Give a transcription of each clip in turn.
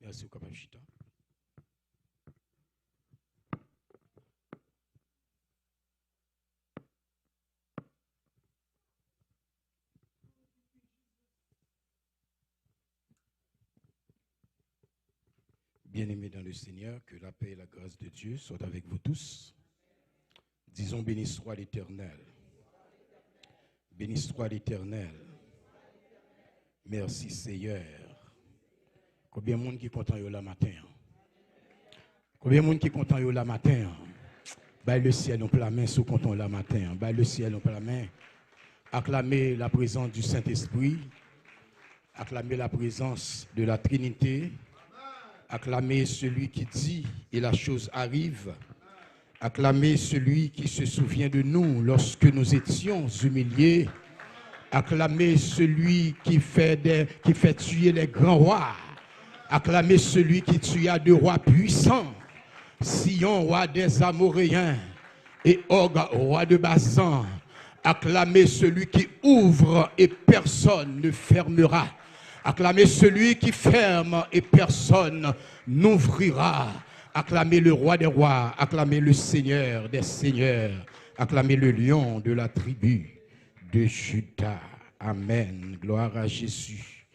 Merci, capable chita. Bien-aimés dans le Seigneur, que la paix et la grâce de Dieu soient avec vous tous. Disons, béni soit l'Éternel. Béni soit l'Éternel. Merci Seigneur. Combien de monde qui est content la matin? Combien de monde qui est content la matin? Bah le ciel on peut la main sous content la matin. Bah le ciel on peut la main. Acclamer la présence du Saint-Esprit. Acclamer la présence de la Trinité. Acclamer celui qui dit et la chose arrive. Acclamer celui qui se souvient de nous lorsque nous étions humiliés. Acclamer celui qui fait tuer les grands rois. Acclamer celui qui tua de rois puissants. Sion, roi des Amoréens, et Og, roi de Basan. Acclamer celui qui ouvre et personne ne fermera. Acclamez celui qui ferme et personne n'ouvrira. Acclamez le roi des rois. Acclamez le Seigneur des seigneurs. Acclamez le lion de la tribu de Juda. Amen. Gloire à Jésus.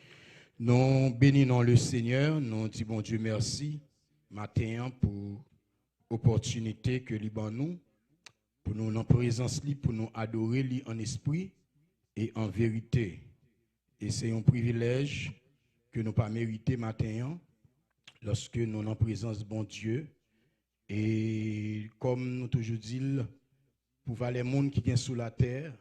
Nous bénissons le Seigneur. Nous disons bon Dieu merci matin pour l'opportunité que Liban nous, pour nous en présence, pour nous adorer lui en esprit et en vérité. Et c'est un privilège que nous pas mérité matin lorsque nous sommes en présence de bon Dieu. Et comme nous toujours dit, pour voir les gens qui sont sous la terre,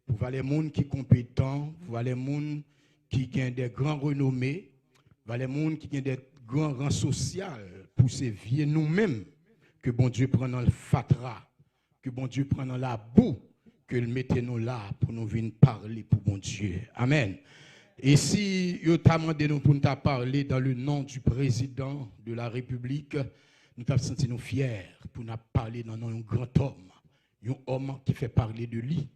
pour voir les gens qui sont compétents, pour voir les gens qui ont des grands renommées, pour voir les gens qui ont des grands rangs sociaux, pour ces vieux nous-mêmes, que bon Dieu prend dans le fatra, que bon Dieu prend dans la boue, que le mettez-nous là pour nous venir parler pour bon Dieu. Amen. Et si vous avez demandé nous pour nous parler dans le nom du président de la République, nous avons senti nous fiers pour nous parler dans un grand homme, un homme qui fait parler de lui.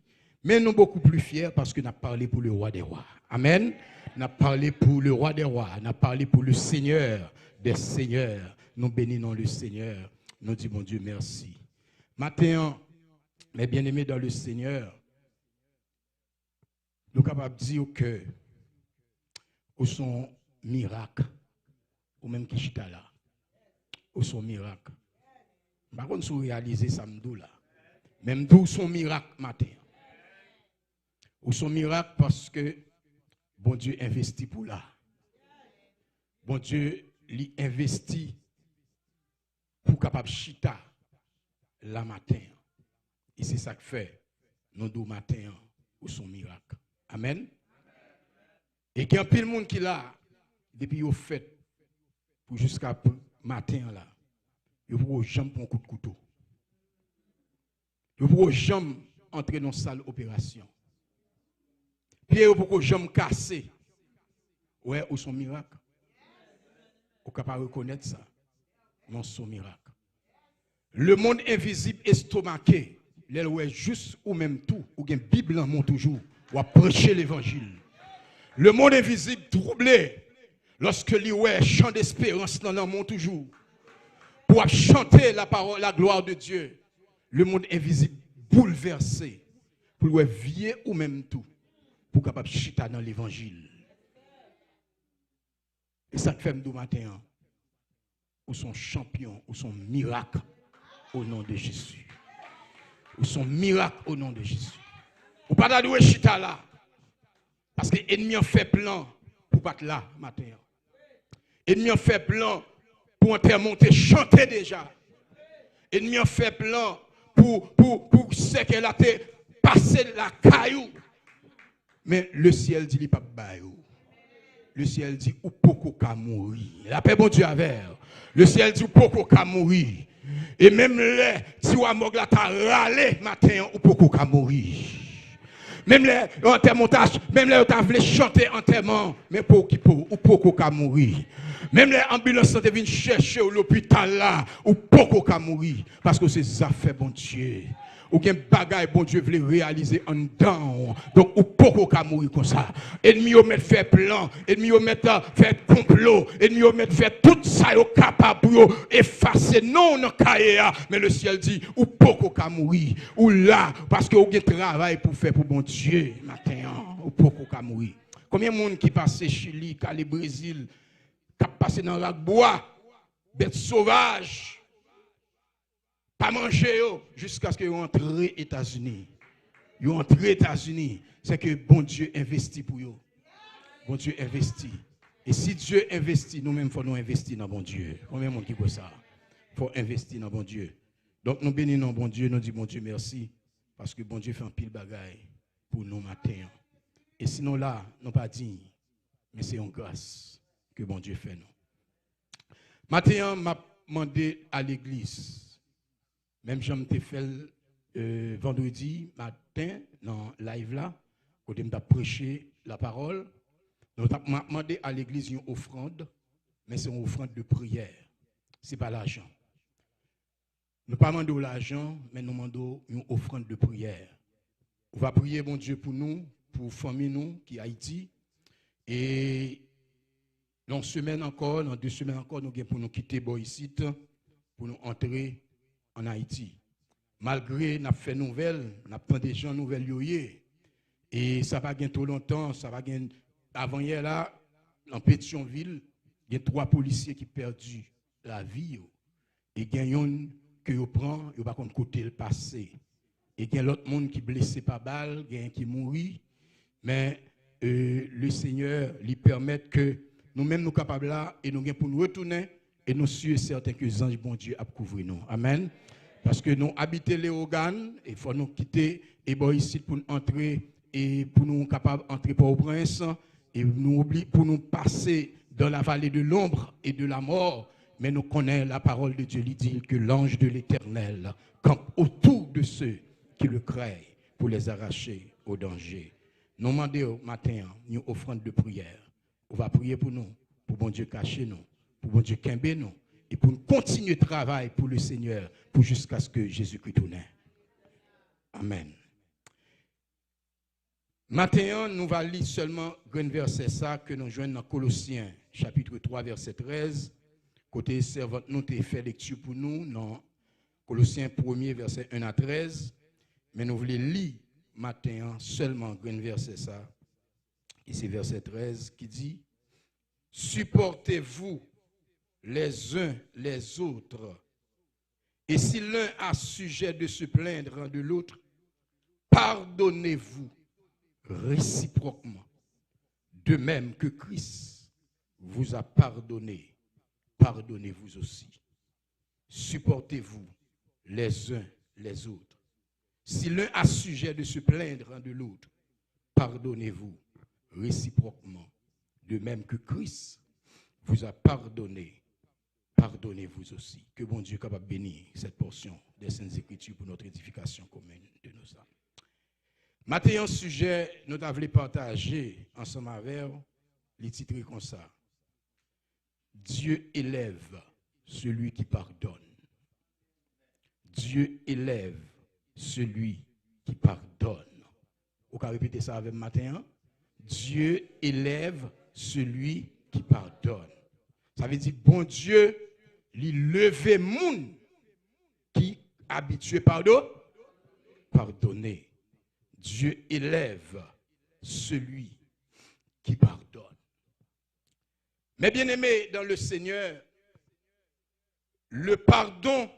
Mais nous sommes beaucoup plus fiers parce que nous avons parlé pour le roi des rois. Amen. Nous avons parlé pour le roi des rois. Nous avons parlé pour le Seigneur des seigneurs. Nous bénissons le Seigneur. Nous disons, bon Dieu, merci. Matin, mes bien-aimés dans le Seigneur, nous sommes capables de dire que au son miracle, ou même qui chita là, au son miracle. Par contre, si vous réalisez ça, là, même d'où son miracle matin. Ou son miracle parce que bon Dieu investit pour là. Bon Dieu lui investit pour capable chita la matin. Et c'est ça que fait nous deux matin ou son miracle. Amen. Et qu'il y a un pile monde qui là depuis au fait pour jusqu'à matin là. Yo pour jamais pour un coup de couteau. Yo pour jamais entrer dans une salle opération. Puis yo pour jamais casser. Ouais, ou son miracle. Ou capable reconnaître ça. Non son miracle. Le monde invisible estomaqué, l'elle ouais juste ou même tout, ou une Bible en mon toujours, ou à prêcher l'évangile. Le monde invisible troublé, lorsque lui ouais chant d'espérance dans le monde toujours, pour chanter la parole, la gloire de Dieu. Le monde invisible bouleversé, pour ouais vieux ou même tout, pour capable chita dans l'évangile. Et ça fait me matin, ou son champion, ou son miracle. Au nom de Jésus. Ou son miracle au nom de Jésus. Ou pas d'adouer chita là. Parce que l'ennemi a fait plan pour pas là matin. L'ennemi a fait plan pour monter, chanter déjà. L'ennemi a fait plan pour ce qu'elle a passé la caillou. Mais le ciel dit, il pas baillou. Le ciel dit, ou poko ka mourir. La paix bon Dieu avec. Le ciel dit, ou poko ka mourir. Et même les, si vous avez râlé matin, ou poko ka mourir. Même les enterremontage, même les vous voulu chanter enterrement, mais pour qui pour, ou poko ka mourir. Même les ambulances viennent chercher l'hôpital là, ou poko ka mourir. Parce que c'est ça fait bon Dieu. ou bien bagaille bon Dieu veut réaliser en dedans. Donc ou poko ka mourir comme ça. Ennemi au mettre faire plan, ennemi au mettre faire complot, ennemi au mettre faire tout ça yo capable pour effacer non dans cahier mais le ciel dit ou poko ka mourir ou là parce que ou gen travail pour faire pour bon Dieu matin ou poko ka mourir. Combien de monde qui passe Chili, Cali, Brésil, qui passe dans le lac bois, bêtes sauvages, pas manger jusqu'à ce qu'ils rentrent aux États-Unis. Ils rentrent aux États-Unis, c'est que bon Dieu investit pour eux. Bon Dieu investit. Et si Dieu investit, nous-mêmes, il faut nous investir dans bon Dieu. Combien de monde qui voit ça? Il faut investir dans bon Dieu. Donc nous bénissons bon Dieu, nous disons bon Dieu merci, parce que bon Dieu fait un pile bagaille pour nous matin. Et sinon là, nous pas dignes, mais c'est une grâce que bon Dieu fait nous. Matin, m'a demandé à l'église, même j'en ai fait vendredi matin dans live là, quand je prêché la parole, nous m'a demandé à l'église une offrande, mais c'est une offrande de prière, c'est pas l'argent. Nous ne demandons pas l'argent, mais nous demandons une offrande de prière. On va prier bon Dieu pour nous, pour la famille nous qui est Haïti. Et dans une semaine encore, dans 2 semaines encore, nous avons pour nous quitter Boïsite, pour nous entrer en Haïti. Malgré nous avons fait nouvelles, nous avons des gens nouvelles et ça va trop longtemps, ça va avant hier là, en Pétionville, il y a 3 policiers qui ont perdu la vie. Et il y a un que vous prenez, vous ne pouvez pas côté le passé. Et il y a l'autre monde qui est blessé par balle, il y a un qui mourit. Mais le Seigneur lui permet que nous-mêmes nous capables là et nous pour nous retourner et nous sommes certains que les anges bon Dieu a couvrir nous. Amen. Parce que nous habitons les organes, il faut nous quitter et bon ici pour nous entrer et pour nous capables d'entrer pour au prince et nous pour nous passer dans la vallée de l'ombre et de la mort. Mais nous connaissons la parole de Dieu, il dit que l'ange de l'Éternel campe autour de ceux qui le craignent pour les arracher au danger. Nous demandons au matin une offrande de prière. On va prier pour nous, pour bon Dieu cacher nous, pour bon Dieu quimber nous, et pour nous continuer le travail pour le Seigneur, pour jusqu'à ce que Jésus-Christ tourne. Amen. Matin, nous allons lire seulement un verset ça que nous joignons dans Colossiens, chapitre 3, verset 13. Côté servante, nous avons fait lecture pour nous dans Colossiens 1er, verset 1 à 13. Mais nous voulons lire matin seulement un verset ça. Et c'est verset 13 qui dit: supportez-vous les uns les autres. Et si l'un a sujet de se plaindre de l'autre, pardonnez-vous réciproquement. De même que Christ vous a pardonné, pardonnez-vous aussi. Supportez-vous les uns les autres. Si l'un a sujet de se plaindre de l'autre, pardonnez-vous réciproquement. De même que Christ vous a pardonné, pardonnez-vous aussi. Que bon Dieu capable de bénir cette portion des Saintes Écritures pour notre édification commune de nos âmes. Maintenant, un sujet, nous avons partagé ensemble avec les titres comme ça. Dieu élève celui qui pardonne. Dieu élève celui qui pardonne. Vous pouvez répéter ça avec matin. Dieu élève celui qui pardonne. Ça veut dire, bon Dieu, il lève moun qui habitué pardonner. Dieu élève celui qui pardonne. Mais bien aimé dans le Seigneur, le pardon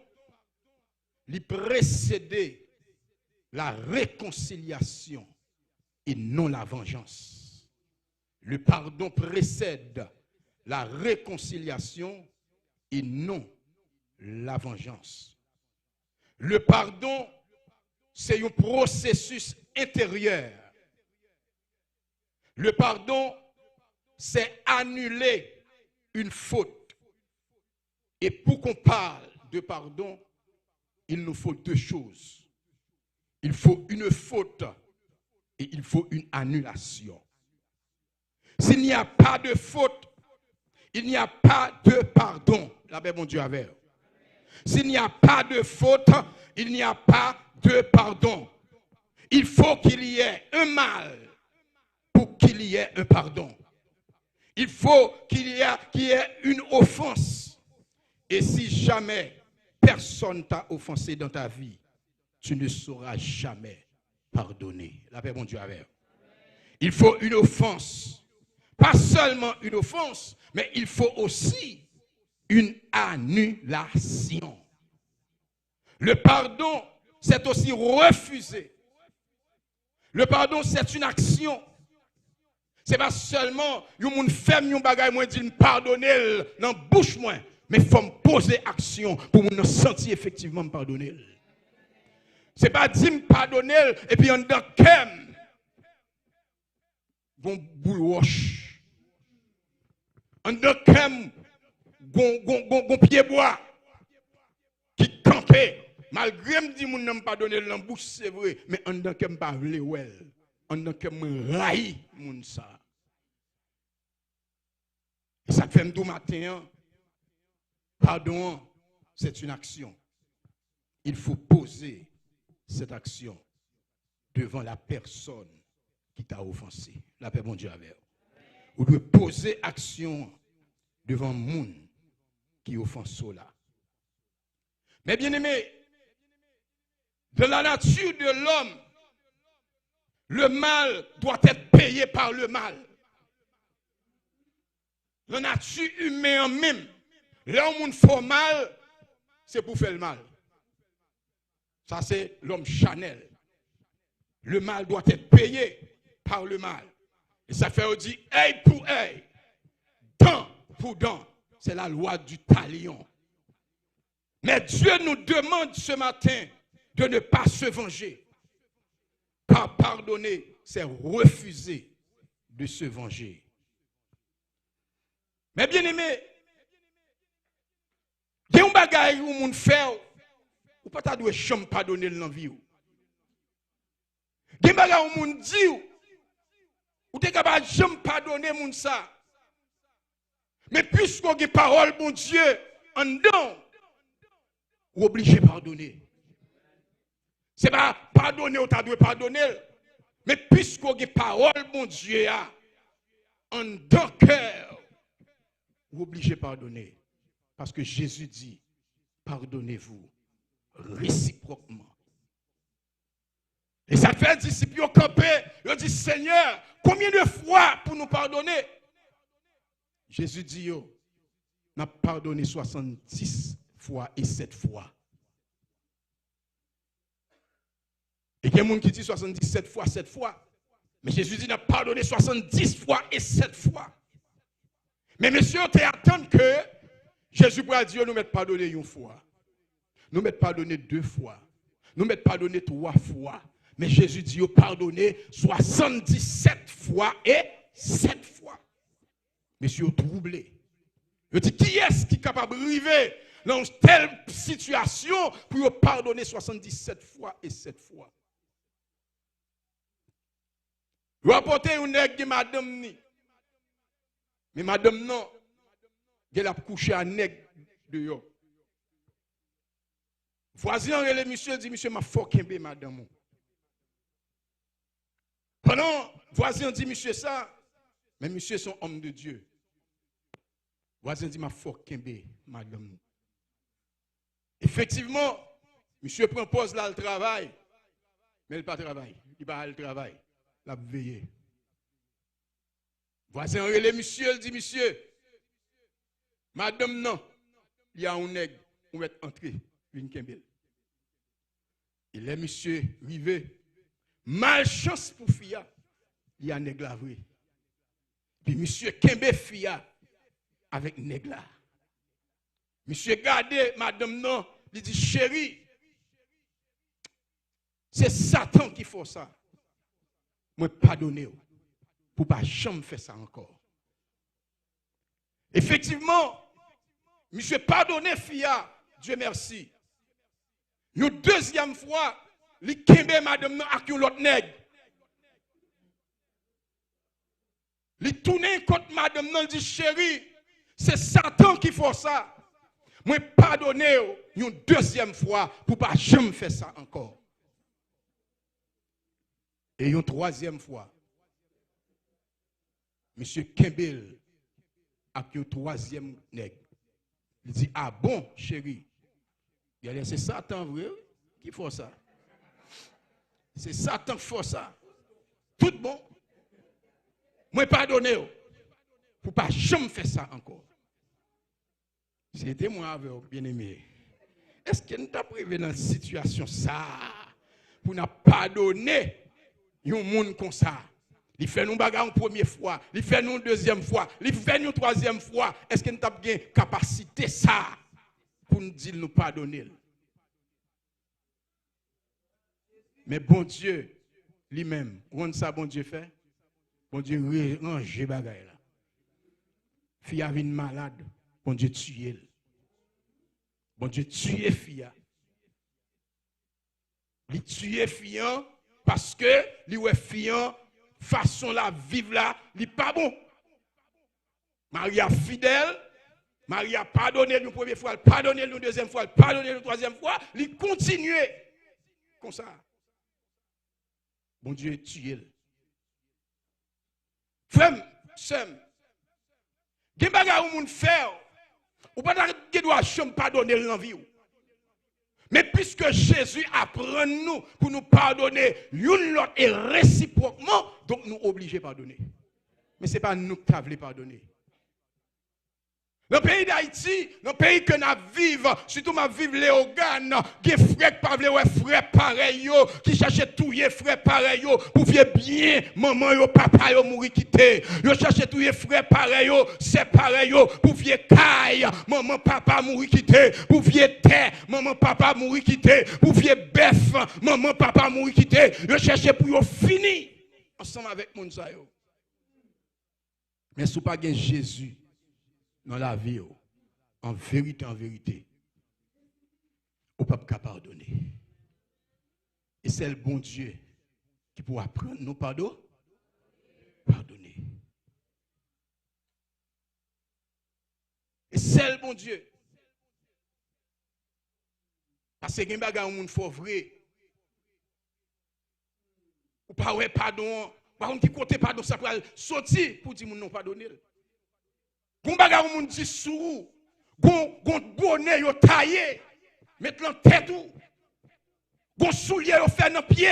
lui précédait la réconciliation et non la vengeance. Le pardon précède la réconciliation et non la vengeance. Le pardon, c'est un processus intérieur. Le pardon, c'est annuler une faute. Et pour qu'on parle de pardon, il nous faut 2 choses. Il faut une faute et il faut une annulation. S'il n'y a pas de faute, il n'y a pas de pardon. La paix, mon Dieu, avec. S'il n'y a pas de faute, il n'y a pas de pardon. Il faut qu'il y ait un mal pour qu'il y ait un pardon. Il faut qu'il y ait une offense. Et si jamais personne t'a offensé dans ta vie, tu ne sauras jamais pardonner. La paix, mon Dieu, avec. Il faut une offense. Pas seulement une offense, mais il faut aussi une annulation. Le pardon, c'est aussi refuser. Le pardon, c'est une action. C'est pas seulement un monde fait un bagage moi dit pardonner dans bouche moi, mais faut me poser action pour me sentir effectivement me pardonner. C'est pas dire me pardonner et puis en dedans kem gon boule roche. En dedans kem gon pied bois qui campé. Malgré me dit moun n'aime pas donner dans bouche c'est vrai, mais en dedans kem pas vle wel. En dedans kem raï moun ça. Et ça fait tout matin. Pardon, c'est une action. Il faut poser cette action devant la personne qui t'a offensé. La paix, mon Dieu, avec vous. Vous devez poser action devant le monde qui offense là. Mais bien aimé, de la nature de l'homme, le mal doit être payé par le mal. La nature humaine en même, là où on fait mal, c'est pour faire le mal. Ça, c'est l'homme Chanel. Le mal doit être payé par le mal. Et ça fait dire, œil pour œil, dent pour dent. C'est la loi du talion. Mais Dieu nous demande ce matin de ne pas se venger. Car pardonner, c'est refuser de se venger. Mais bien aimé, il y a un bagage où moun fait ou pas ta doit jamais pardonner l'envie ou. Il y a un bagage où moun dit ou t'es capable jamais pardonner moun ça. Mais puisqu'on a parole bon Dieu en dedans, ou obligé de pardonner. C'est pas pardonner ou t'as doit pardonner, mais puisqu'on a parole bon Dieu en dedans cœur, ou obligé de pardonner. Parce que Jésus dit, pardonnez-vous réciproquement. Et ça fait disciples au campé, ils dit, Seigneur, combien de fois pour nous pardonner? Jésus dit, on a pardonné 70 fois et 7 fois. Et il y a des gens qui disent 77 fois, 7 fois. Mais Jésus dit, on a pardonné 70 fois et 7 fois. Mais monsieur, tu attends que Jésus pourra dire nous mettre pardonner une fois. Nous mettre pardonner 2 fois. Nous mettre pardonner 3 fois. Mais Jésus dit pardonner 77 fois et 7 fois. Monsieur troublé. Je dis qui est-ce qui est capable de arriver dans telle situation pour pardonner 77 fois et 7 fois? Vous apportez une nègre de madame ni. Mais madame non, elle a couché à nègre de yo. Voisin le monsieur dit monsieur m'a fokembe madame. Pendant voisin dit monsieur ça, mais monsieur son homme de Dieu. Voisin dit m'a fokembe madame. Effectivement, monsieur prend pause là le travail, mais il pas travail, il pas le travail, la veiller. Voisin le monsieur dit monsieur, madame non, il y a un nègre, on va entrer, une kembel. Il est monsieur rivé, malchance pour fia, il y a un nègre là vrai. Puis monsieur kembe fia avec nègre là. Monsieur gardé madame non, il dit chérie, c'est Satan qui fait ça. Moi pardonner pour pas jamais faire ça encore. Effectivement, monsieur pardonné fia, Dieu merci. Une deuxième fois, il kembe madame non avec l'autre nègre. Il tourne contre madame non, il dit chérie, c'est Satan qui fait ça. Moi pardonner une deuxième fois pour pas jamais faire ça encore. Et une troisième fois, Monsieur Kembel, avec le troisième nègre, il dit, ah bon, chérie, c'est Satan, vrai, qui fait ça. C'est Satan qui fait ça. Tout bon. Moi, pardonnez, pour ne pas jamais faire ça encore. C'était moi avec vous, bien-aimé. Est-ce que nous avons prévu dans une situation ça pour ne pas donner un monde comme ça? Il fait nous bagarre une première fois, il fait nous une deuxième fois, il fait nous une troisième fois. Est-ce que nous avons une capacité ça pour nous dire nous pardonner? Mais bon Dieu, lui-même, on ça bon Dieu fait? Bon Dieu range les bagailles là. Fille avait une malade, bon Dieu tue. Bon Dieu tue fille. Il tue fille parce que lui ouais fille façon la vivre là, il pas bon. Maria fidèle, Maria pardonné une première fois, pardonné une deuxième fois, pardonné une troisième fois, il continue comme ça. Bon Dieu tue. Frère, sœur, gen bagay ou moun faire, ou pas gen doit chambre pardonner l'envie. Mais puisque Jésus apprend nous pour nous pardonner l'une l'autre et réciproquement, donc nous obligés à pardonner. Mais ce n'est pas nous qui voulons pardonner. Dans le pays d'Haïti, dans le pays que nous vivons, surtout ma vive Léogane, qui est frère pas frère pareil qui cherchent touyer frère pareil pour vivre bien maman yo papa yo mourir quitter. Yo cherchent touyer frère pareil c'est pareil pour vivre caille maman papa mourir quitter, pour vivre terre maman papa mourir quitter, pour vivre bœuf maman papa mourir quitter. Yo cherchent pour yo fini ensemble avec moun sa yo. Mais sous pas gen Jésus dans la vie, en vérité, on ne peut pas pardonner. Et c'est le bon Dieu qui pourra prendre nos pardons, pardonner. Et c'est le bon Dieu. Parce que il y a des gens qui sont vrais. Ou pas ouais pardon. Par contre, qui côté pardon, ça peut sortir pour dire non pardonner. Gon baga ou moun di sou, gon bonnet yo taillé, mettre en tête ou, gon soulier yo fait dans pied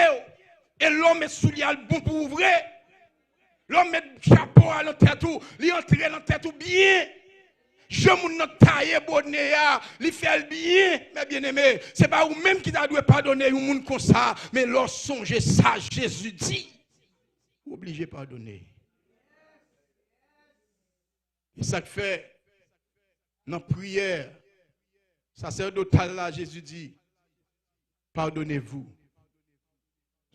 et l'homme met soulier al bon pour ouvrir. L'homme met chapeau à la tête ou, li entre dans tête ou bien. Je moun nan taillé bonnet ya, li fait bien, mais bien aimé, c'est pas ou même qui t'a dû pardonner un moun comme ça, mais lorsque songe ça Jésus dit, obligé pardonner. Et ça fait, dans la prière, sacerdotal là, Jésus dit, pardonnez-vous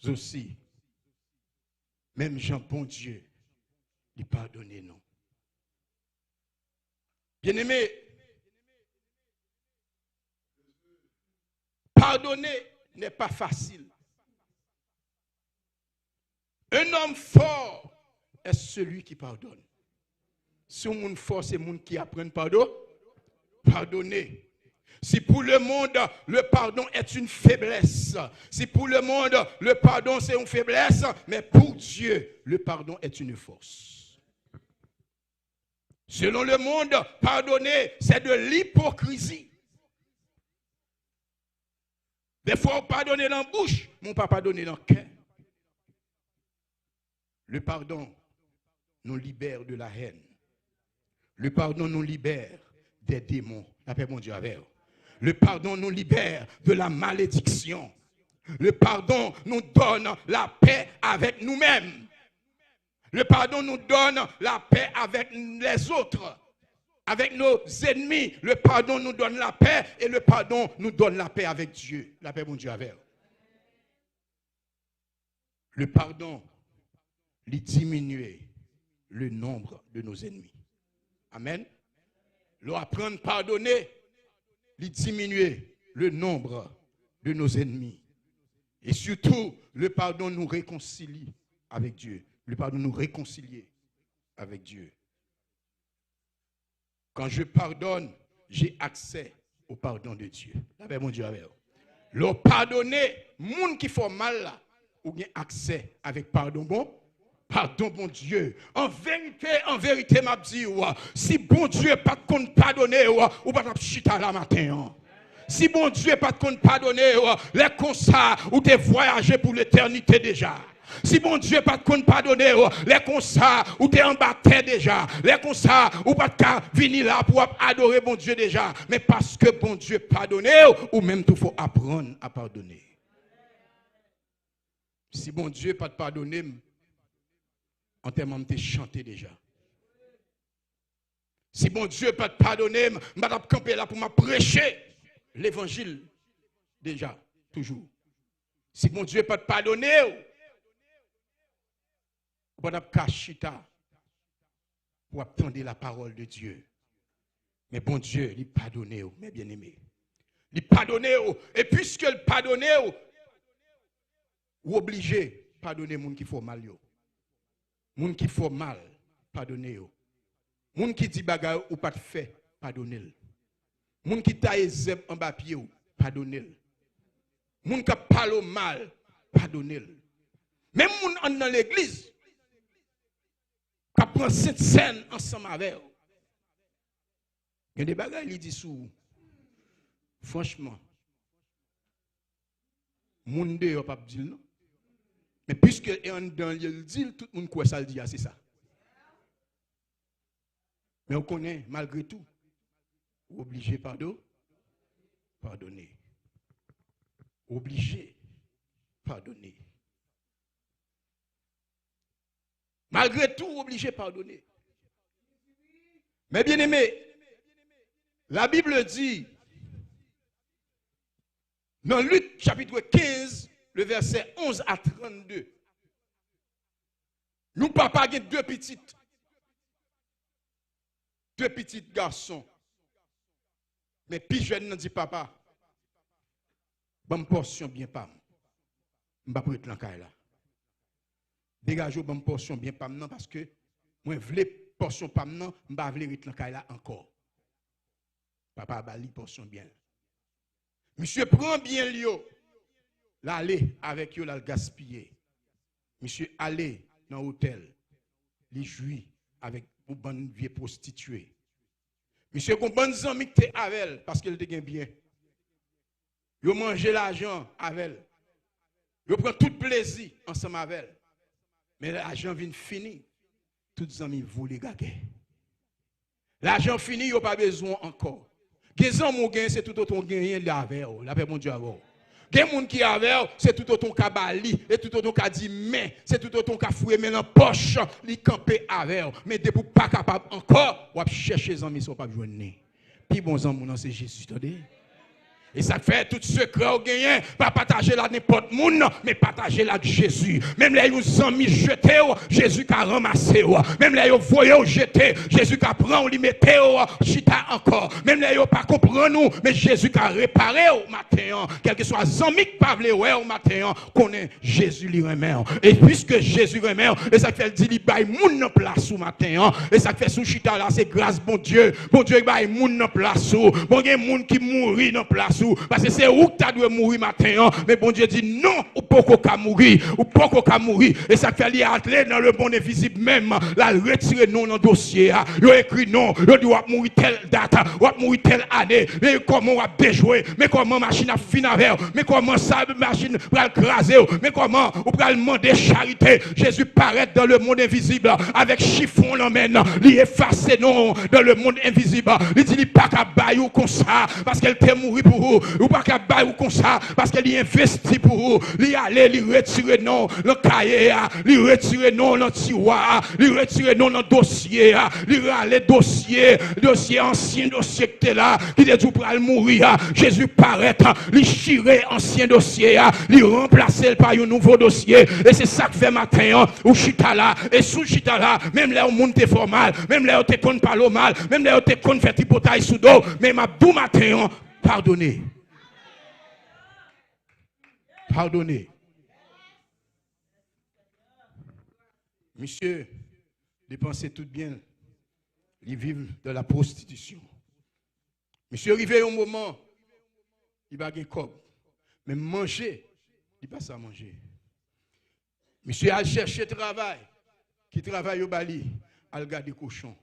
aussi. Même Jean, bon Dieu, il pardonne non. Bien-aimé, pardonner n'est pas facile. Un homme fort est celui qui pardonne. Si on est fort, c'est le monde qui apprend pardon, pardonner. Si pour le monde, le pardon est une faiblesse. Si pour le monde, le pardon c'est une faiblesse, mais pour Dieu, le pardon est une force. Selon le monde, pardonner, c'est de l'hypocrisie. Des fois, on pardonne dans la bouche, mais on ne peut pas pardonner dans le cœur. Le pardon nous libère de la haine. Le pardon nous libère des démons. La paix, mon Dieu, avec vous. Le pardon nous libère de la malédiction. Le pardon nous donne la paix avec nous-mêmes. Le pardon nous donne la paix avec les autres, avec nos ennemis. Le pardon nous donne la paix et le pardon nous donne la paix avec Dieu. La paix, mon Dieu, avec vous. Le pardon lui diminue le nombre de nos ennemis. Amen. L'on apprend à pardonner, lui diminuer le nombre de nos ennemis. Et surtout, le pardon nous réconcilie avec Dieu. Le pardon nous réconcilie avec Dieu. Quand je pardonne, j'ai accès au pardon de Dieu. La paix, mon Dieu, avec vous. L'on pardonner, moun qui font mal là, ou bien accès avec pardon bon. Pardon, bon Dieu. En vérité, m'a dit, si bon Dieu pas de compte pardonner, ou pas de chita la matin. Si bon Dieu pas de compte pardonner, les constats ou t'es voyagé pour l'éternité déjà. Si bon Dieu pas de compte pardonner, les constats ou t'es en bataille déjà. Les constats ou pas de venir là pour adorer bon Dieu déjà. Mais parce que bon Dieu pardonne, ou même tout faut apprendre à pardonner. Si bon Dieu pas de pardonner, en termes de chanter déjà. Si bon Dieu pas te pardonner, je vais camper là pour me prêcher l'évangile déjà, toujours. Si bon Dieu pas te pardonner, je vais cacher pour attendre la parole de Dieu. Mais bon Dieu, il pardonne, mes bien-aimés. Il pardonne, et puisque il pardonne, vous obligez de pardonner les gens qui font mal. Moun qui font mal, pardonnez. Moun qui dit bagay ou pas de fait, pardonnez. Moun qui taille zeb en bas pied, pardonnez. Moun qui parle mal, pardonnez. Même moun dans l'église, qui prend cette scène ensemble avec vous. Il y a des bagages qui disent sous. Franchement, moun de pas dire non. Mais puisque on dans le dit, tout le monde croit ça le dit, c'est ça. Mais on connaît, malgré tout, obligé pardonner. Obligé pardonner. Malgré tout, obligé pardonner. Mais bien aimé, la Bible dit, dans Luc chapitre 15, le verset 11 à 32. Nous, papa, avons deux petits garçons. Mais plus jeune, nous dit papa, bonne portion bien pas. Je ne vais pas être dans le là. Dégagez bonne portion bien pas parce que moi, je veux portion pas maintenant, je ne vais pas être dans le là encore. Papa, bali portion bien. Monsieur, prend bien Lio. L'aller avec eux, là, le gaspiller. Monsieur, aller dans l'hôtel. Les jouir avec une bonne vieille prostituée. Monsieur, qu'on bonne amis qui avec elle parce qu'elle te gagne bien. Yo manger l'argent avec elle. Yo prend tout plaisir ensemble avec elle. Mais l'argent vient fini. Toutes les amis volent gagner. L'argent fini, yo pas besoin encore. Qu'est-ce mon gain c'est tout autant gagner là avec elle. La paix mon Dieu avec. Des gens qui avaient, c'est tout autant qu'à bali, et tout autant qu'à dire mais, c'est tout autant qu'à fouiller mais dans poche, li camper avec. Mais depuis pas capable encore, ou chercher les amis, sont pas joindre. Puis bon amis, c'est Jésus, attendez. Et ça fait tout secret au gagné, pas partager là n'importe monde, mais partager là avec Jésus. Même là, ils ont mis jeté, Jésus qui a ramassé. Même là, ils ont voyé jeté, Jésus qui a pris, on lui mettait, chita encore. Même là, ils n'ont pas compris nous, mais Jésus qui a réparé au matin. Quel que soit les amis qui parlent au matin, qu'on est Jésus lui remet. Et puisque Jésus remet, et ça fait dit, il baille moun en place au matin. Et ça fait sous chita là, c'est grâce bon Dieu. Bon Dieu, il baille moun en place. Bon Dieu, moun qui mourit en place. Parce que c'est où que tu dois mourir matin. Mais bon Dieu dit non, ou pas qu'à mourir. Ou pas qu'à mourir. Et ça fait aller dans le monde invisible même. Là, retirer non dans le dossier. Il écrit non. Il doit mourir telle date. Ou mourir telle année. Mais comment on va déjouer. Mais comment machine a fini avec. Mais comment ça machine va craser. Mais comment on va demander charité. Jésus paraît dans le monde invisible. Avec chiffon l'emmène. Il efface non dans le monde invisible. Il dit il pas qu'à bailler comme ça. Parce qu'elle t'est mourir pour vous. Ou pas qu'à bailler comme ça. Parce qu'elle y investit pour vous. Il aller, il retirer non le cahier. Il retirer non le tiroir. Il retirer non le dossier. Il aller dossier ancien dossier que tu es là. Qui est dit pour mourir. Jésus paraît. Il chirer ancien dossier. Il remplacer par un nouveau dossier. Et c'est ça que fait matin. Ou chita là. Et sous chita là. Même là, au monde te formal. Même là, où te con parler mal. Même là, où te con faire typotaille sous dos. Mais ma dou matin. Pardonnez. Pardonnez. Monsieur, dépensez tout bien. Ils vivent de la prostitution. Monsieur, arrivé au moment, il va gagner corps. Mais manger, il passe à manger. Monsieur a cherché travail. Qui travaille au Bali, à garder cochon.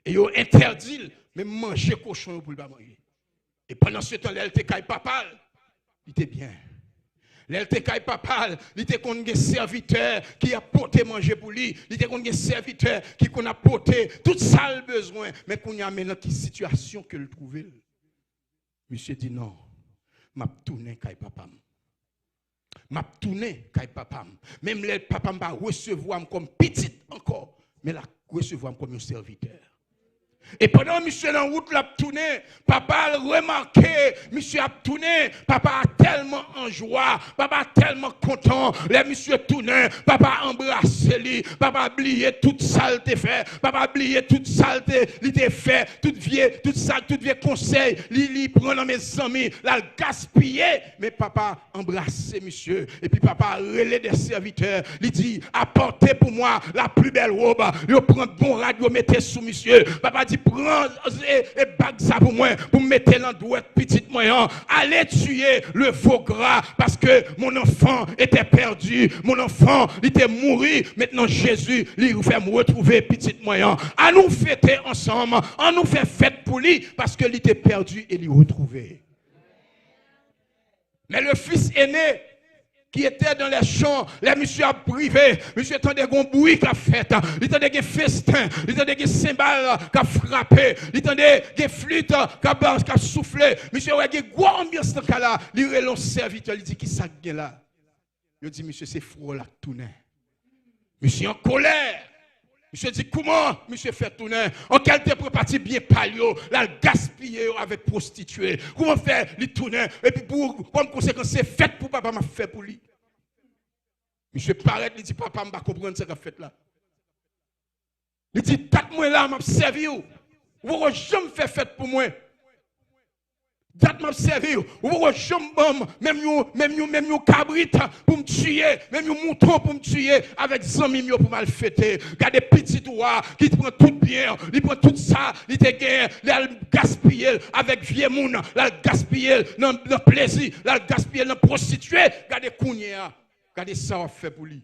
Et il interdit même manger cochon pour ne pas manger. Et pendant ce temps, l'elle te caille papal, il était bien. L'elle te caille papal, il était qu'on a un serviteur qui a porté manger pour lui, il était qu'on a un serviteur qui a porté tout ça le besoin, mais qu'on a maintenant qui situation que le trouve. Monsieur dit non, m'a tourné caille papam. M'a tourné caille papam. Même les papam va recevoir comme petit encore, mais la recevoir comme un serviteur. Et pendant que monsieur dans la route l'a tourné, papa a remarqué, monsieur a tourné, papa a tellement en joie, papa a tellement content, les monsieur tourné, papa a embrassé lui, papa a oublié toute saleté fait, papa a oublié toute saleté, il était fait, tout vieux conseil, il prend dans mes amis, l'a gaspillé, mais papa a embrassé monsieur, et puis papa a relé des serviteurs, il dit, apportez pour moi la plus belle robe, il prend bon radio, mettez sous monsieur, papa dit, prends et bague ça pour moi, pour me mettre dans la douette petite moyen. Allez tuer le faux gras parce que mon enfant était perdu, mon enfant était mort. Maintenant Jésus lui fait me retrouver petite moyen. À nous fêter ensemble, à nous faire fête pour lui parce que il était perdu et lui retrouver. Mais le fils aîné qui était dans les champs, les monsieur a privé, monsieur entendait un bruit qui a fait, il entendait des festins, il entendait des cymbales qui a frappé, il entendait des flûtes qui a soufflé, monsieur a une grosse ambiance dans ce là, il a un serviteur, il dit qui ça gagne là. Il dit monsieur c'est froid là tourner. Monsieur en colère. Monsieur dit comment monsieur fait tourner en qualité pour partir bien palio, la gaspiller avec prostituée. Comment faire les tourner et puis pour comme conséquence c'est fait pour papa m'a fait pour lui. Monsieur paraît il dit papa m'a comprendre ce qu'a fait là. Il dit date moi là m'a servi ou jamais fait fête pour moi. Date m'a servi ou jamais même yo cabrit pour me tuer, même yo mouton pour me tuer avec 100 millions pour mal fêter. Regardez petit roi qui prend tout bien, il prend tout ça, il te gagne, il gaspille avec vieux moun, il gaspille dans plaisir, il gaspille dans prostituée. Regardez kounya, regardez ça a fait pour lui.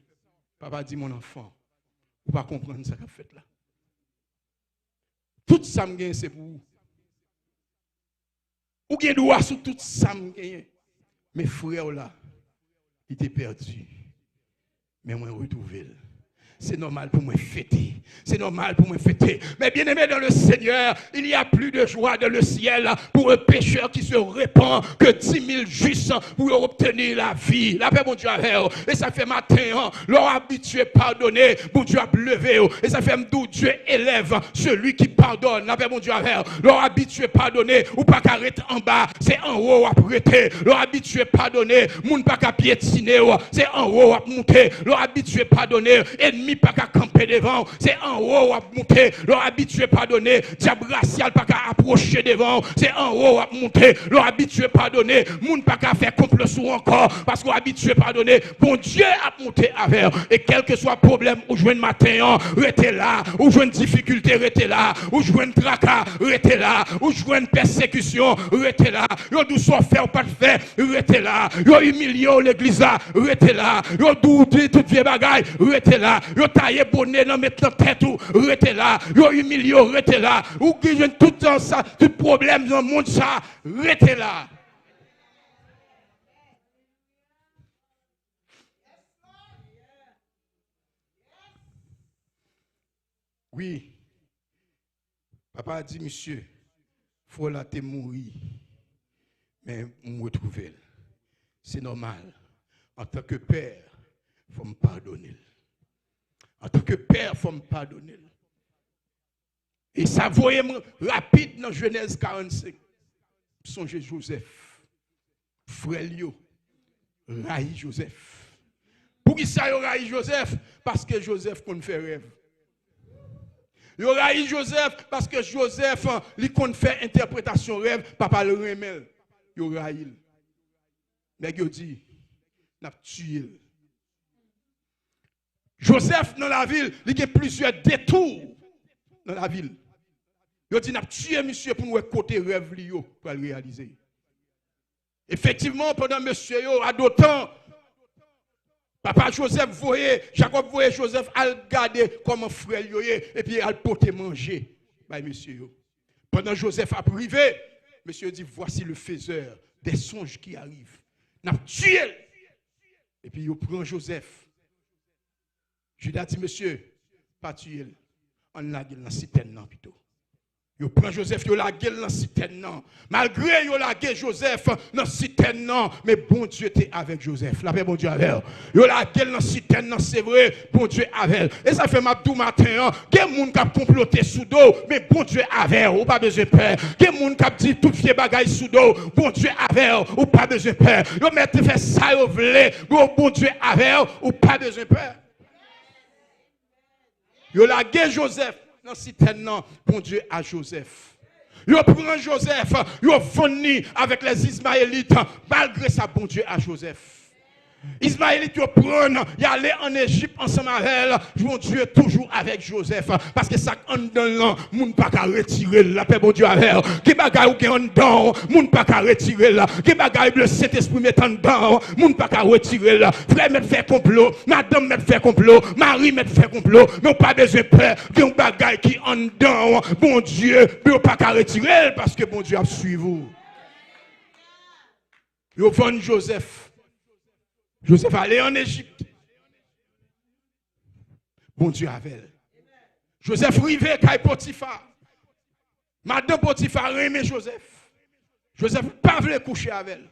Papa dit mon enfant, vous pas comprendre ça qu'a fait là. Tout ça me gagne c'est pour vous. Ou bien droit sur tout ça me gagne. Mes frères là, ils étaient perdus. Mais moi retrouvé. C'est normal pour moi fêter. C'est normal pour moi fêter. Mais bien aimé dans le Seigneur, il y a plus de joie dans le ciel pour un pécheur qui se répand que 10 000 justes pour obtenir la vie. La paix, mon Dieu, avec eux. Et ça fait matin, leur habitué pardonner, mon Dieu a levé. Et ça fait m'dou Dieu élève celui qui pardonne. La paix, mon Dieu, avec eux. Leur habitué pardonner, ou pas qu'arrêter en bas, c'est en haut à prêter. Leur habitué pardonner, moun pas qu'à piétiner, c'est en haut à monter. Leur habitué pardonner, ennemi pas qu'à camper devant, c'est en haut à monter, leur habitué pardonner, diable racial pas qu'à approcher devant, c'est en haut à monter, leur habitué pardonner, moun pas qu'à faire complot sous encore, parce qu'on habitué pardonner, bon Dieu a monté avec, et quel que soit le problème, ou jouer matin, restez là, ou jouer une difficulté, restez là, ou jouer une tracas, restez là, ou jouer une persécution, restez là, yo dou soit fait ou pas de fait, restez là, yo humilié l'église là, restez là, yo dou toute vieille bagaille, restez là, yo taillé bonnet dans mettre tête ou rete là, yo humilié rete là, ou qui jeune tout dans ça, tout problème dans le monde ça, rete là. Oui. Papa a dit monsieur, faut la te mourir. Mais me retrouver. C'est normal. En tant que père, il faut me pardonner. En tant que père, il faut me pardonner. Et ça voyait rapide dans Genèse 45. Songez Joseph. Frère Lio. Raï Joseph. Pour qui ça y raï Joseph? Parce que Joseph qu'on fait rêve. Il raï Joseph parce que Joseph, il qu'on fait interprétation rêve, papa le remel. Il raï. Mais il dit, n'a tué. Joseph dans la ville, il y a plusieurs détours dans la ville. Il dit, n'a tué monsieur pour nous côté rêve pour le réaliser. Effectivement, pendant monsieur a d'autant Papa Joseph voyait, Jacob voyait Joseph à regarder comment frère yoye et puis à porter manger. Bah monsieur. Pendant Joseph a privé, monsieur dit voici le faiseur des songes qui arrivent. N'a tué. Et puis il prend Joseph. Judas dit monsieur, pas tuer. On l'a gueule dans citerne plutôt. Yo prend Joseph, yo la gueule dans citerne. Malgré yo la gueule Joseph dans citerne, mais bon Dieu était avec Joseph. La paix bon Dieu avec. Yo la gueule dans citerne, c'est vrai, bon Dieu avec. Et ça fait ma tout matin, gen moun k'ap comploter sous dos, mais bon Dieu avec, ou pas besoin peur. Gen moun k'ap dit tout fier bagaille sous dos, bon Dieu avec, ou pas besoin peur. Yo mette fait ça yo vle, bon Dieu avec, ou pas besoin peur. Yo la gueule Joseph. Dans citerne, bon Dieu à Joseph. Yo prend Joseph, yo venu avec les Ismaélites, malgré ça, bon Dieu à Joseph. Ismaélites yo prennent, y aller en Égypte ensemble avec elle, bon Dieu toujours avec Joseph, parce que ça en dedans, moun pas qu'à retirer la paix bon Dieu avec. Qui bagay ou qui en dedans, moun pas qu'à retirer là. Qui bagay le Saint-Esprit met en dedans, moun pas qu'à retirer là. Frère met fait complot, madame met fait complot, Marie met fait complot, mais pas besoin de peur, qui un bagay qui en dedans, bon Dieu, mais pas qu'à retirer parce que bon Dieu a suivi vous. Yo vend Joseph. Joseph allait en Égypte. Bon Dieu avait. Joseph rivé kay Potiphar. Madame Potiphar aimait Joseph. Joseph pas voulu coucher avec elle.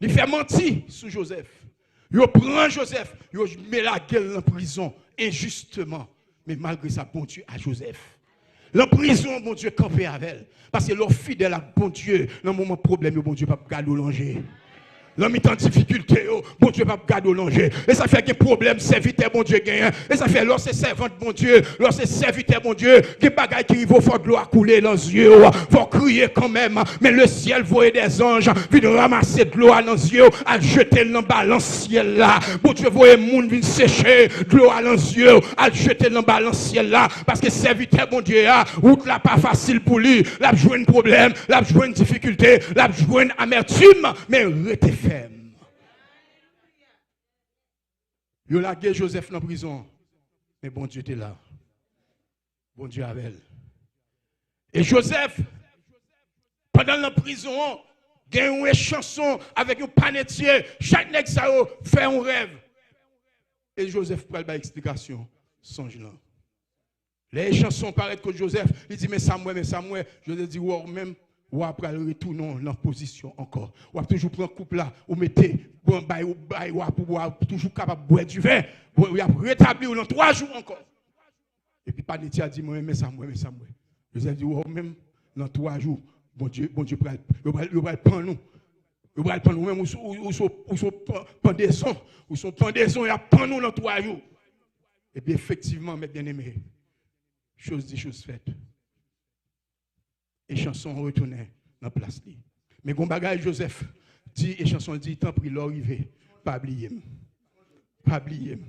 Il fait mentir sur Joseph. Il prend Joseph, il met la gueule en prison injustement. Mais malgré ça, bon Dieu à Joseph. La prison, bon Dieu, campé avec elle. Parce que leur fidèle à bon Dieu, dans le moment problème, bon Dieu, pas garder au langer. L'homme est en difficulté, bon Dieu va garder au langer. Et ça fait que problème, serviteur, bon Dieu gagne. Et ça fait lorsque c'est servante, bon Dieu, lorsque c'est serviteur, bon Dieu, que bagaille qui va faut de l'eau à couler dans les yeux, faut crier quand même. Mais le ciel voyait des anges, viennent ramasser de l'eau dans les yeux, à jeter dans le ciel là. Bon Dieu voyait monde venir sécher de l'eau dans les yeux, à jeter dans le ciel là. Parce que serviteur, bon Dieu, route là pas facile pour lui. Là, jouer un problème, là, jouer une difficulté, là, jouer une amertume, mais restez ferme. Yo la gué Joseph dans la prison. Mais bon Dieu était là. Bon Dieu avec elle. Et Joseph, pendant la prison, il y a une chanson avec un panetier. Chaque nègre ça fait un rêve. Et Joseph prend une explication. Songe là. Les chansons paraissent que Joseph, il dit mais Samuel. Joseph dit wow, même. Ou après le retour dans la position encore. Ou toujours prendre couple là, ou mettez bon bail ou toujours capable de boire du vin. Ou rétablir dans 3 jours encore. Et puis Panetti a dit moi mais Samuel. Joseph dit oh, même dans 3 jours, bon Dieu va prendre nous. Il va prendre nous même ou sont pendaison, il a prendre nous dans 3 jours. Et puis effectivement mes bien-aimés, chose dit chose faite. Et chanson retournait dans la place. Mais quand bagaille Joseph dit, et chanson dit, tant pis, l'arrivée, pas oublier. Pas oublier.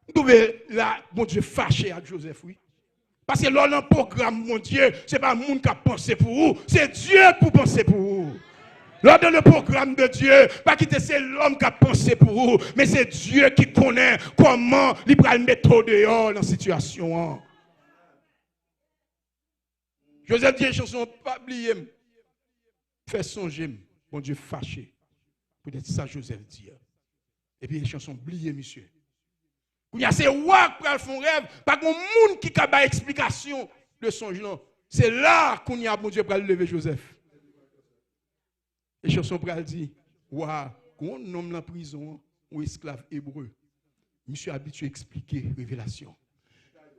Vous trouvez là, mon Dieu, fâché avec Joseph, oui. Parce que là, dans le programme, mon Dieu, ce n'est pas le monde qui a pensé pour vous, c'est Dieu pour penser pour vous. Là, dans le programme de Dieu, pas quitter c'est l'homme qui a pensé pour vous, mais c'est Dieu qui connaît comment il va le mettre dehors dans la situation. Joseph dit, chanson, pas oublier. Fais songer, bon Dieu fâché. Peut-être ça, Joseph dit. Et puis, les chansons, oubliez, monsieur. Il y a ces rois qui font rêve, pas de monde qui a une explication de songe. C'est là qu'on y a, bon Dieu, pour lever Joseph. Et chanson, pour dit, waouh, quand on nomme la prison, ou esclave hébreu, monsieur habitué à expliquer révélation.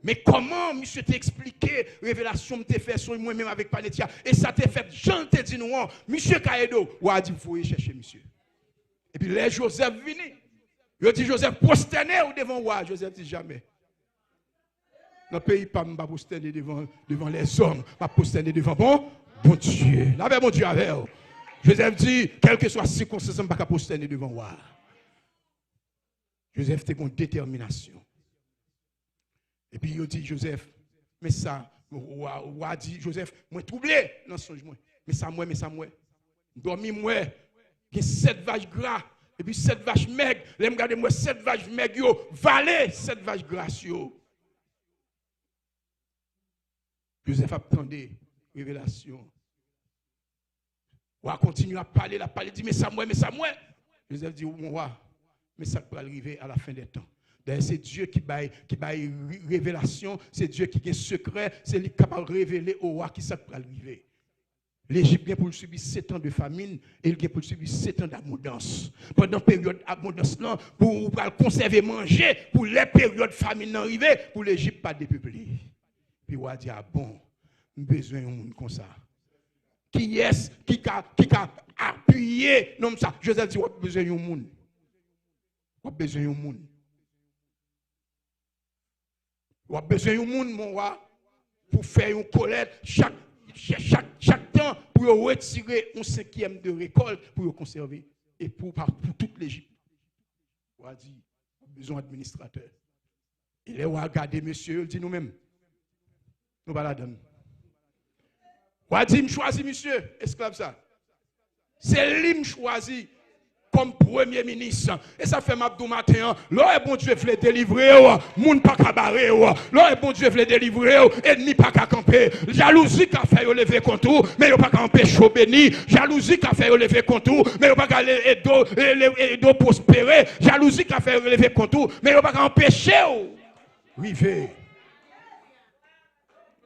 Mais comment, monsieur, t'expliqué, révélation, t'es fait sur moi-même avec Panetia, et ça t'est fait, Jean te dit non, monsieur Kaedo, ou a dit, vous faut chercher, monsieur. Et puis, les Joseph vini. Il dit, Joseph, prosterné ou devant moi? Joseph dit, jamais. Dans le pays, pas prosterné devant les hommes, pas prosterné devant bon Dieu. Là, bon Dieu avec vous. Joseph dit, quelle que soit la circonstance, je ne peux pas prosterner devant moi. Joseph était une détermination. Et puis il dit, Joseph, mais ça, ou a dit, Joseph, moi troublé dans son songe. Mais ça, moi, dormi, moi, il y a 7 vaches gras, Et puis 7 vaches maigres, les regardez moi 7 vaches maigres yo, valé 7 vaches gracieux. Joseph attendait révélation. On va continuer à parler, dit mais Samuel. Joseph dit mon roi, mais ça peut arriver à la fin des temps. D'ailleurs, c'est Dieu qui baille révélation, c'est Dieu qui a un secret, c'est lui capable de révéler au roi qui ça peut arriver. L'Égypte vient pour subir 7 ans de famine et il vient pour subir 7 ans d'abondance. Pendant la période d'abondance, pour conserver manger, pour les périodes de famine arriver, pour l'Égypte pas dépeuplée. Puis on a dit, ah bon, nous avons besoin d'un monde comme ça. Qui est-ce qui a appuyé? Non, ça. Joseph dit, on a besoin d'un monde. On a besoin d'un monde. On a besoin d'un monde, mon roi, pour faire une collecte chaque temps pour retirer un 5e de récolte pour conserver et pour toute l'Égypte. On a dit, on a besoin d'administrateur. Il est regardé, monsieur, il dit nous-mêmes, nous va la donner. On a dit, choisi, monsieur, esclave ça. C'est lui qui choisi comme premier ministre. Et ça fait Mabdou matin, là, bon Dieu voulait délivrer, moun pas cabaret, là, bon Dieu voulait délivrer, ennemi pas qu'à camper. Jalousie qu'a fait lever contour, mais il pas qu'à empêcher au béni. Jalousie qu'a fait lever contour, mais il pas qu'à aider prospérer. Jalousie qu'a fait lever contour, mais il pas qu'à empêcher. Rivé.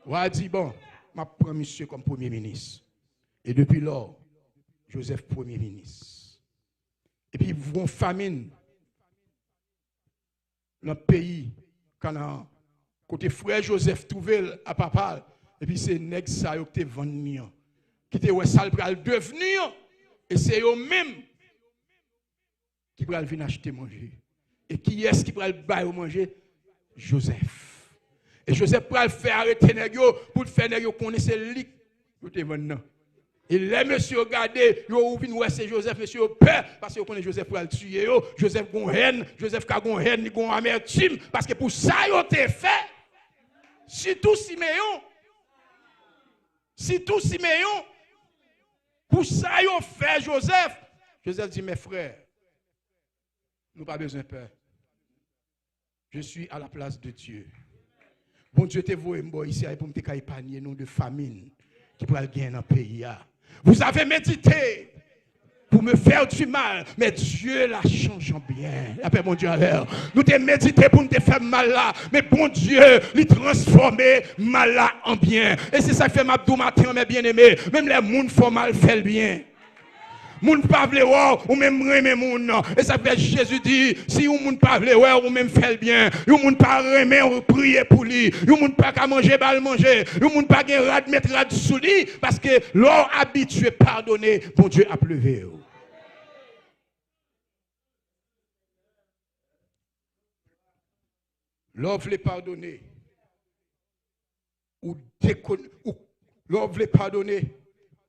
On a dit, bon, je prends monsieur comme premier ministre. Et depuis lors, Joseph premier ministre. Et puis, ils vont famine dans le pays, Canaan. Côté frère Joseph trouvé à papa. Et puis, c'est nèg ça qui te vendu. Qui te ouais ça pour devenir. Et c'est eux-mêmes qui vont venir acheter manger. Et qui est-ce qui va le bailler manger? Joseph. Et Joseph va le faire arrêter nèg pour faire nèg connaître lui qui te vendu. Et les monsieur regardez, yo vinn ouais c'est Joseph monsieur peur parce que connaît Joseph pour le tuer yo, Joseph gon haine, Joseph ka gon haine, gon amertume parce que pour ça yo te fait. Surtout Siméon. Pour ça yo fait Joseph. Joseph dit mes frères, nous pas besoin de peur. Je suis à la place de Dieu. Bon Dieu te voye m'bo ici pour me te épargner nous de famine qui pourra gagner dans le pays. Vous avez médité pour me faire du mal, mais Dieu la change en bien. Après mon Dieu à l'heure. Nous t'avons médité pour nous faire mal là, mais bon Dieu, lui transformer mal là en bien. Et c'est ça que fait Mabdou matin, mes bien-aimés. Même les gens font mal, fait le bien. Moun pa vle ou même reme moun. Et ça fait Jésus dit, si ou moun pa vle ou même fait le bien, ou moun pa reme ou prier pour lui, ou moun pa ka manger bal manger, ou moun pa gen rad mettre rad sous lui parce que l'or habitué pardonner, bon Dieu a pleuvé. L'or vle pardonner ou l'or vle pardonner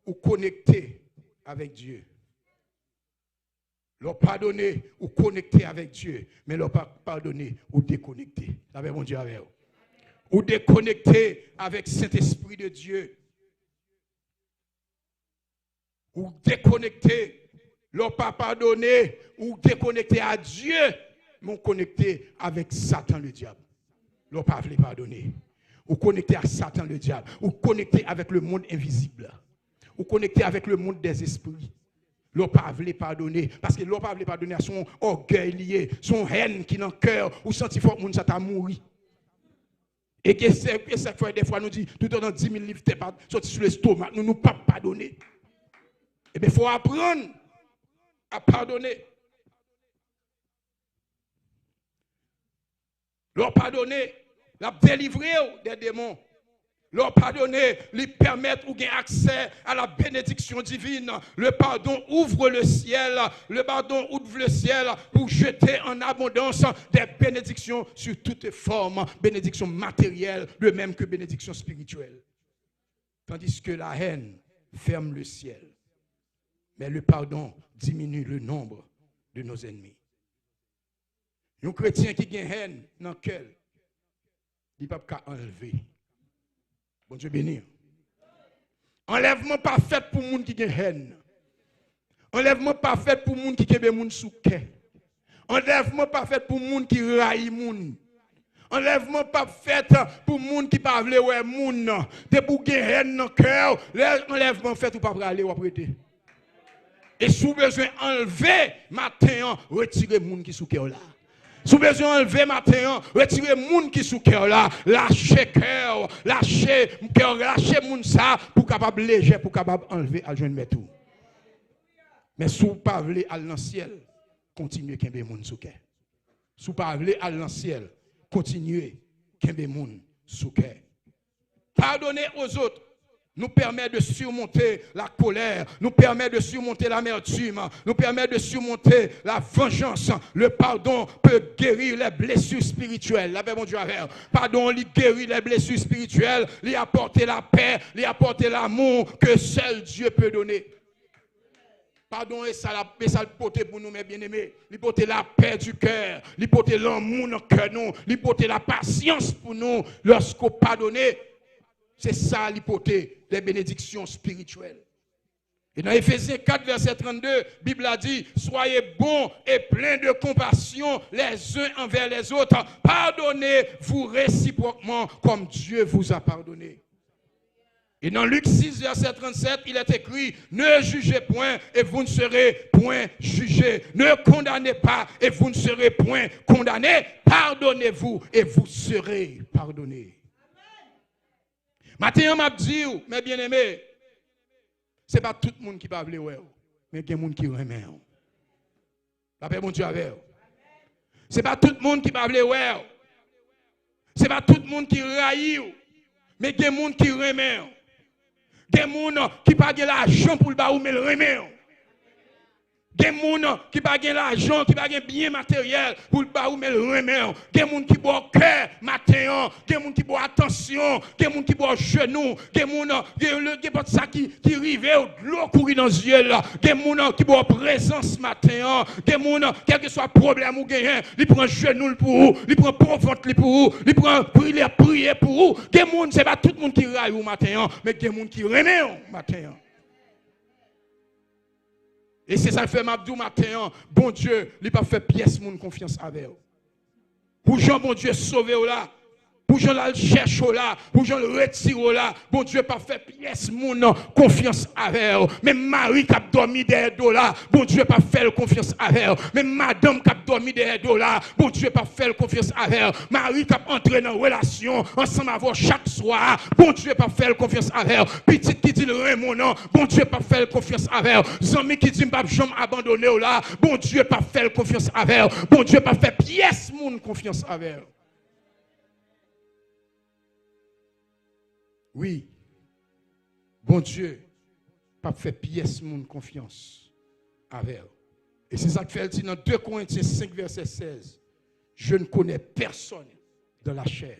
ou connecter avec Dieu. Leur pardonner ou connecter avec Dieu, mais leur pardonner ou déconnecter. Avec mon Dieu avec vous. Ou déconnecter avec Saint-Esprit de Dieu. Ou déconnecter, leur pas pardonner ou déconnecter à Dieu, mais connecter avec Satan le diable. Leur pas voulu pardonner. Ou connecter à Satan le diable. Ou connecter avec le monde invisible. Ou connecter avec le monde des esprits. L'on pas voulu pardonner parce que l'on pas voulu pardonner à son orgueil lié, son haine qui dans le cœur ou senti fort monde ça t'a mouru. Et que cette fois des fois nous dit tout dans 10 000 livres t'es pas sorti sur l'estomac, nous pas pardonner. Et bien il faut apprendre à pardonner. Leur pardonner, la délivrer des démons. Leur pardonner, lui permettre ou gain accès à la bénédiction divine. Le pardon ouvre le ciel. Le pardon ouvre le ciel pour jeter en abondance des bénédictions sur toutes formes. Bénédictions matérielles, de même que bénédictions spirituelles. Tandis que la haine ferme le ciel. Mais le pardon diminue le nombre de nos ennemis. Un chrétien qui a haine dans le cœur, il ne peut pas enlever. Bon Dieu béni. Enlèvement pas fait pour les gens qui ont haine. Enlèvement pas fait pour moun qui kebe moun sous cœur. Enlèvement pas fait pour moun qui raille moun. Enlèvement pas fait pour moun qui pas vle ouais moun. Te pour haine dans cœur, enlèvement fait ou pas aller ou prêter. Et sous besoin enlever matin, retirer moun qui sous cœur là. Sous besoin enlever matin, retirer moun qui sous cœur là, lâcher cœur, lâcher cœur, lâcher moun ça pour capable léger, pour capable enlever à joindre mes tout. Mais sous pas vle aller dans le ciel, continuez kembe moun sous cœur. Sous pas vle aller dans le ciel, continuez kembe moun sous cœur. Pardonner aux autres nous permet de surmonter la colère, nous permet de surmonter l'amertume, nous permet de surmonter la vengeance. Le pardon peut guérir les blessures spirituelles. La paix, mon Dieu, pardon, il guérit les blessures spirituelles, il apporte la paix, il apporte l'amour que seul Dieu peut donner. Pardon, et ça le porte pour nous, mes bien-aimés. Il porte la paix du cœur, il porte l'amour dans le cœur, il porte la patience pour nous. Lorsqu'on pardonne, c'est ça l'hypothèse des bénédictions spirituelles. Et dans Éphésiens 4, verset 32, la Bible a dit, soyez bons et pleins de compassion les uns envers les autres. Pardonnez-vous réciproquement comme Dieu vous a pardonné. Et dans Luc 6, verset 37, il est écrit, ne jugez point et vous ne serez point jugés. Ne condamnez pas et vous ne serez point condamnés. Pardonnez-vous et vous serez pardonnés. Maintenant, m'a dit, mes bien-aimés, ce n'est pas tout le monde qui parle, mais il y a des gens qui remet. La paix, mon Dieu, avec. Ce n'est pas tout le monde qui parle, ce n'est pas tout le monde qui raille, mais il y a des gens qui remet. Il y a des gens qui n'ont pas l'argent pour le bar, mais le remet. Il y a des gens qui n'ont pas l'argent, qui n'ont pas bien matériel pour le bar, mais le remet. Il y a des gens qui ont cœur matin, il y a des gens qui ont attention, il y a des gens qui ont genoux, il y a des gens qui arrivent, l'eau courir dans les yeux, il y a des gens qui ont présence matin, il y a des gens, quel que soit le problème ou gain, ils prennent genoux pour vous, ils prennent pour ventre pour vous, ils prennent prier pour vous. Il y a des gens, ce n'est pas tout le monde qui raille matin, mais il y a des gens qui remet matin. Et c'est ça que fait Mabdou matin, bon Dieu, il n'a pas fait pièce mon confiance avec vous. Pour Jean, bon Dieu, sauver là. Pour Jean le chercher là, pour Jean le retirer là, bon Dieu pas fait pièce mon confiance avec vous. Même Marie qui a dormi derrière là, bon Dieu pas fait confiance avec vous. Même madame qui a dormi derrière là, bon Dieu pas fait confiance avec vous. Marie qui a entré dans une relation ensemble avec chaque soir, bon Dieu pas fait confiance avec vous. Petite qui dit le Raymond, bon Dieu pas fait confiance avec vous. Zami qui dit pas jamais abandonner là, bon Dieu pas fait confiance avec vous. Bon Dieu pas fait pièce mon confiance avec vous. Oui, bon Dieu, pas fait pièce mon confiance avec eux. Et c'est ça que fait dans 2 Corinthiens 5, verset 16. Je ne connais personne dans la chair.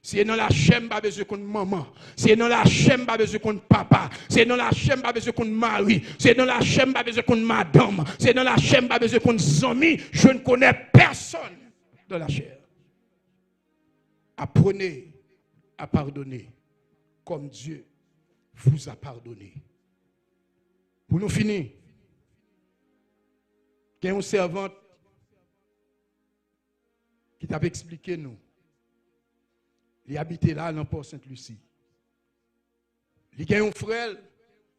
Si dans la chair, pas besoin qu'on maman. Si dans la chair, pas besoin qu'on papa. Si dans la chair, pas besoin qu'on mari. Si dans la chair, pas besoin qu'on madame. Si dans la chair, pas besoin qu'on amis. Je ne connais personne dans la chair. Apprenez à pardonner comme Dieu vous a pardonné. Pour nous finir, il y a une servante qui t'a expliqué nous. Il habitait là dans Port Sainte-Lucie. Il y a un frère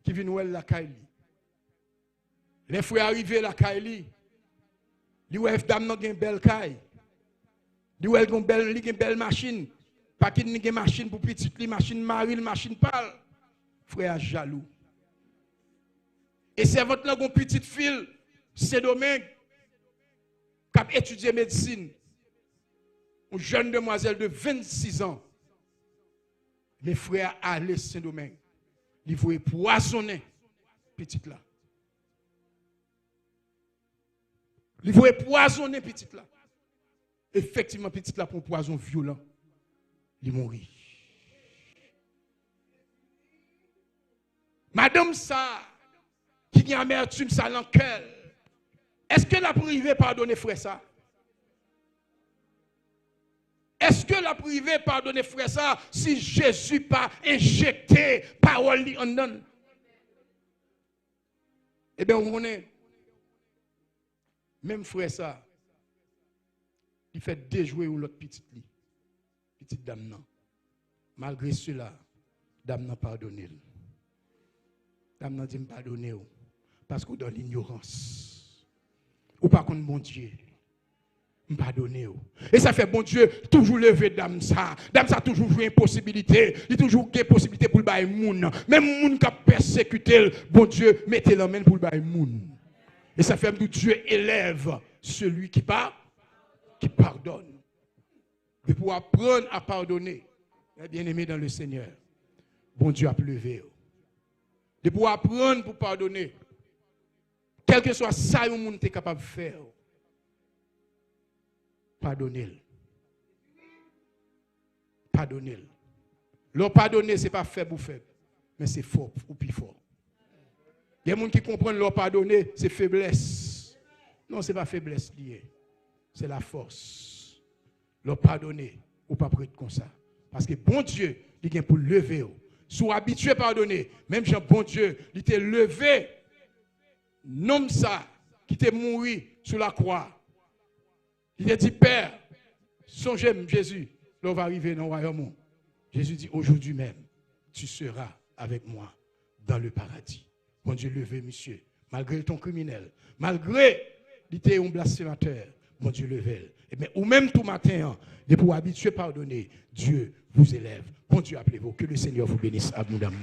qui vient nous la Kaili. Les frères arrivés la Kaili. Il y a une belle caille. Il y a une belle machine. Pas qu'il n'y ait machine pour petite, machine marine, machine pâle. Frère jaloux. Et c'est votre là une petite fille, c'est Domingue, qui a étudié médecine. Une jeune demoiselle de 26 ans. Les frères allaient Saint-Domingue. Ils voulaient poisonner petite là. Ils voulaient poisonner petite là. Effectivement, petite là pour un poison violent. Il mourit. Madame ça, qui a amertume ça dans le cœur, est-ce que la privée pardonne frère ça? Est-ce que la privée pardonne frère ça si Jésus pas injecté parole en donne? Eh bien, on est, même frère ça, il fait déjouer ou l'autre petite dame non. Malgré cela, dame n'a pardonné. Dame n'a dit pardonner parce qu'on dans l'ignorance. Ou pas contre bon Dieu. Pardonner. Et ça fait bon Dieu toujours lever dame ça. Dame ça toujours joué une possibilité. Il toujours une possibilité pour le bail moun. Même moun qui a persécuté, bon Dieu mettez la main pour le bail moun. Et ça fait que Dieu élève celui qui pardonne. Et pour apprendre à pardonner, bien aimé dans le Seigneur, bon Dieu a levé. Et pour apprendre pour pardonner, quel que soit ça que le monde est capable de faire, pardonnez-le. Pardonnez-le. Le pardonner, ce n'est pas faible ou faible, mais c'est fort ou plus fort. Il y a des gens qui comprennent le pardonner, c'est faiblesse. Non, ce n'est pas faiblesse liée. C'est la force. Le pardonner, ou pas prêt comme ça. Parce que bon Dieu, il vient pour lever. Soit habitué à pardonner, même Jean, bon Dieu, il t'a levé. Non ça, qui t'est mort sur la croix. Il a dit, Père, songez-moi, Jésus, l'on va arriver dans le royaume. Jésus dit, aujourd'hui même, tu seras avec moi dans le paradis. Bon Dieu, levé, monsieur, malgré ton criminel, malgré qu'il était un blasphémateur, bon Dieu, levé. Mais ou même tout matin, de pour habituer pardonner, Dieu vous élève. Bon Dieu, appelez-vous. Que le Seigneur vous bénisse abondamment.